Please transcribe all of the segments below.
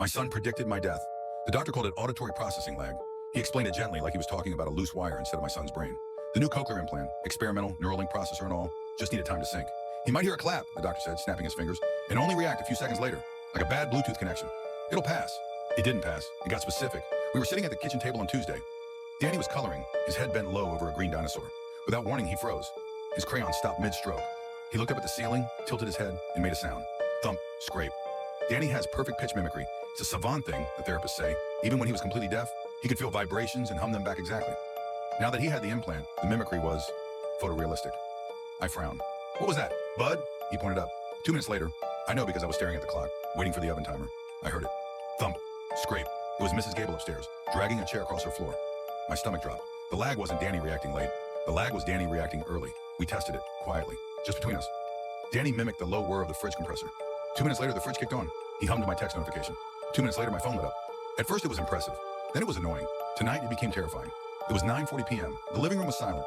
My son predicted my death. The doctor called it auditory processing lag. He explained it gently like he was talking about a loose wire instead of my son's brain. The new cochlear implant, experimental, Neuralink processor and all, just needed time to sink. He might hear a clap, the doctor said, snapping his fingers, and only react a few seconds later, like a bad Bluetooth connection. It'll pass. It didn't pass. It got specific. We were sitting at the kitchen table on Tuesday. Danny was coloring, his head bent low over a green dinosaur. Without warning, he froze. His crayon stopped mid-stroke. He looked up at the ceiling, tilted his head, and made a sound. Thump, scrape. Danny has perfect pitch mimicry. It's a savant thing, the therapists say. Even when he was completely deaf, he could feel vibrations and hum them back exactly. Now that he had the implant, the mimicry was photorealistic. I frowned. What was that, bud? He pointed up. 2 minutes later, I know because I was staring at the clock, waiting for the oven timer. I heard it. Thump, scrape. It was Mrs. Gable upstairs, dragging a chair across her floor. My stomach dropped. The lag wasn't Danny reacting late. The lag was Danny reacting early. We tested it, quietly, just between us. Danny mimicked the low whir of the fridge compressor. 2 minutes later, the fridge kicked on. He hummed my text notification. 2 minutes later, my phone lit up. At first, it was impressive. Then it was annoying. Tonight, it became terrifying. It was 9:40 p.m. The living room was silent.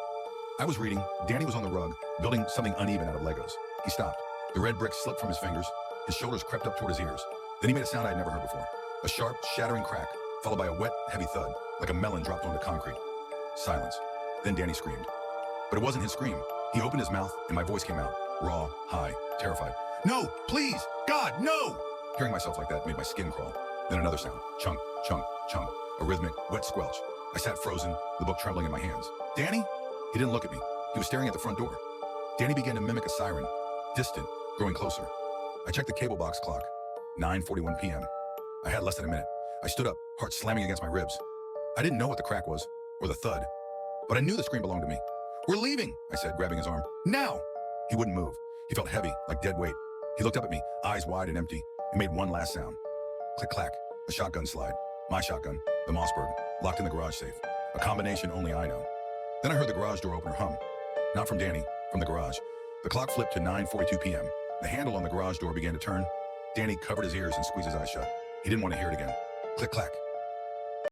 I was reading. Danny was on the rug, building something uneven out of Legos. He stopped. The red brick slipped from his fingers. His shoulders crept up toward his ears. Then he made a sound I had never heard before. A sharp, shattering crack, followed by a wet, heavy thud, like a melon dropped onto concrete. Silence. Then Danny screamed. But it wasn't his scream. He opened his mouth, and my voice came out, raw, high, terrified. No, please, God, no! Hearing myself like that made my skin crawl. Then another sound, chunk, chunk, chunk, a rhythmic, wet squelch. I sat frozen, the book trembling in my hands. Danny? He didn't look at me. He was staring at the front door. Danny began to mimic a siren, distant, growing closer. I checked the cable box clock, 9:41 p.m. I had less than a minute. I stood up, heart slamming against my ribs. I didn't know what the crack was, or the thud, but I knew the scream belonged to me. We're leaving, I said, grabbing his arm. Now! He wouldn't move. He felt heavy, like dead weight. He looked up at me, eyes wide and empty, and made one last sound. Click, clack, a shotgun slide. My shotgun, the Mossberg, locked in the garage safe. A combination only I know. Then I heard the garage door opener hum. Not from Danny, from the garage. The clock flipped to 9:42 p.m. The handle on the garage door began to turn. Danny covered his ears and squeezed his eyes shut. He didn't want to hear it again. Click, clack.